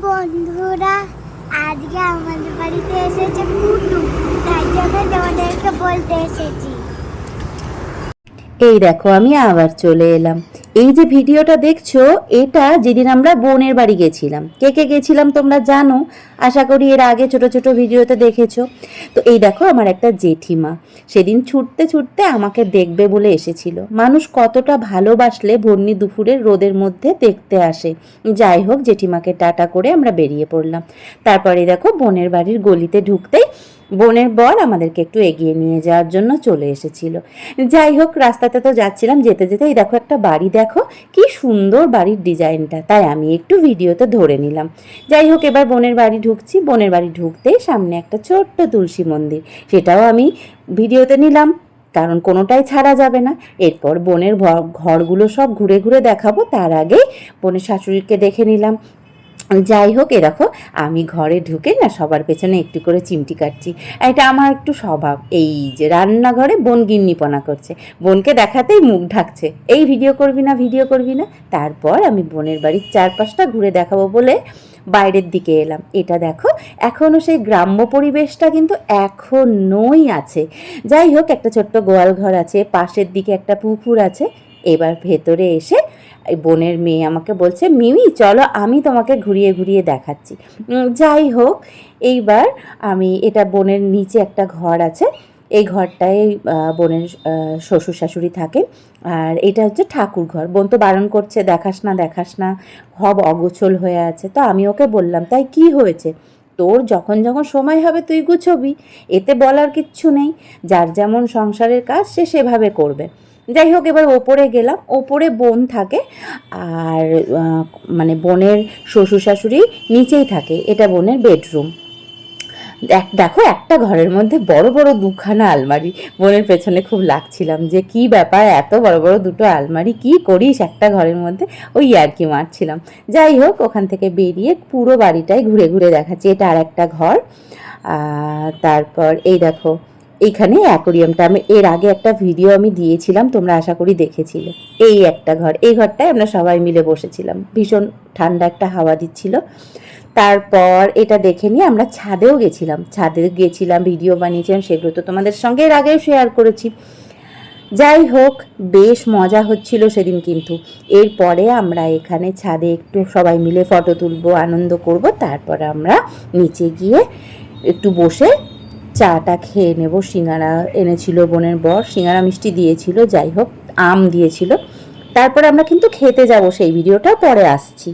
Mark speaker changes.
Speaker 1: বন্ধুরা, আজকে আমাদের বাড়িতে এসেছে কুটু, তাই জন্য তোমাদেরকে বলতে এসেছি।
Speaker 2: এই দেখো আমি আবার চলে এলাম। এই যে ভিডিওটা দেখছো, এটা যেদিন আমরা বোনের বাড়ি গেছিলাম। কে কে গেছিলাম তোমরা জানো, আশা করি এর আগে ছোট ছোট ভিডিওতে দেখেছো। তো এই দেখো আমার একটা জেঠিমা সেদিন ছুটতে ছুটতে আমাকে দেখবে বলে এসেছিল। মানুষ কতটা ভালোবাসলে ভর্নি দুপুরের রোদের মধ্যে দেখতে আসে। যাই হোক, জেঠিমাকে টাটা করে আমরা বেরিয়ে পড়লাম। তারপরে দেখো বোনের বাড়ির গলিতে ঢুকতেই বোনের বর আমাদেরকে একটু এগিয়ে নিয়ে যাওয়ার জন্য চলে এসেছিল। যাই হোক, রাস্তাতে তো যাচ্ছিলাম, যেতে যেতে এই দেখো একটা বাড়ি, দেখো কি সুন্দর বাড়ির ডিজাইনটা, তাই আমি একটু ভিডিওতে ধরে নিলাম। যাই হোক, এবার বোনের বাড়ি ঢুকছি। বোনের বাড়ি ঢুকতেই সামনে একটা ছোট্ট তুলসী মন্দির, সেটাও আমি ভিডিওতে নিলাম, কারণ কোনোটাই ছাড়া যাবে না। এরপর বোনের ঘরগুলো সব ঘুরে ঘুরে দেখাবো, তার আগে বোনের শাশুড়িকে দেখে নিলাম। যাই হোক, এ দেখো আমি ঘরে ঢুকে না সবার পেছনে একটু করে চিমটি কাটছি। এটা আমার একটু স্বভাব। এই যে রান্নাঘরে বোন গিন্নিপনা করছে, বোনকে দেখাতেই মুখ ঢাকছে, এই ভিডিও করবি না, ভিডিও করবি না। তারপর আমি বোনের বাড়ির চারপাশটা ঘুরে দেখাবো বলে বাইরের দিকে এলাম। এটা দেখো, এখনও সেই গ্রাম্য পরিবেশটা কিন্তু এখনোই আছে। যাই হোক, একটা ছোট্ট গোয়াল ঘর আছে, পাশের দিকে একটা পুকুর আছে। এবার ভেতরে এসে বোনের মেয়ে আমাকে বলছে, মিমি চলো আমি তোমাকে ঘুরিয়ে ঘুরিয়ে দেখাচ্ছি। যাই হোক, এইবার আমি এটা বোনের নিচে একটা ঘর আছে, এই ঘরটায় বোনের শ্বশুর শাশুড়ি থাকে। আর এটা হচ্ছে ঠাকুর ঘর। বোন তো বারণ করছে, দেখাস না দেখাস না, সব অগোছল হয়ে আছে। তো আমি ওকে বললাম, তাই কি হয়েছে, তোর যখন যখন সময় হবে তুই গুছোবি, এতে বলার কিচ্ছু নেই। যার যেমন সংসারের কাজ সে সেভাবে করবে। যাই হোক, এবার ওপরে গেলাম। ওপরে বোন থাকে, আর মানে বোনের শ্বশুর শাশুড়ি নিচেই থাকে। এটা বোনের বেডরুম। দেখো, একটা ঘরের মধ্যে বড় বড় দুখানা আলমারি। বোনের পেছনে খুব লাগছিলাম যে কি ব্যাপার, এত বড় বড় দুটো আলমারি, কি করিস একটা ঘরের মধ্যে, ওই আর কি মারছিলাম। যাই হোক, ওখান থেকে বেরিয়ে পুরো বাড়িটাই ঘুরে ঘুরে দেখাচ্ছি। এটা আর একটা ঘর। তারপর এই দেখো, এইখানে অ্যাকোরিয়ামটা, আমি এর আগে একটা ভিডিও আমি দিয়েছিলাম, তোমরা আশা করি দেখেছিলে। এই একটা ঘর, এই ঘরটায় আমরা সবাই মিলে বসেছিলাম, ভীষণ ঠান্ডা একটা হাওয়া দিচ্ছিল। তারপর এটা দেখে নিয়ে আমরা ছাদেও গেছিলাম, ভিডিও বানিয়েছিলাম, সেগুলো তো তোমাদের সঙ্গে এর আগেও শেয়ার করেছি। যাই হোক, বেশ মজা হচ্ছিল সেদিন। কিন্তু এরপরে আমরা এখানে ছাদে একটু সবাই মিলে ফটো তুলবো, আনন্দ করব। তারপরে আমরা নিচে গিয়ে একটু বসে চাটা খেয়ে নেব। সিঙ্গারা এনেছিল বোনের বর, সিঙ্গারা মিষ্টি দিয়েছিল, যাই হোক আম দিয়েছিল। তারপরে আমরা কিন্তু খেতে যাব, সেই ভিডিওটা পরে আসছি।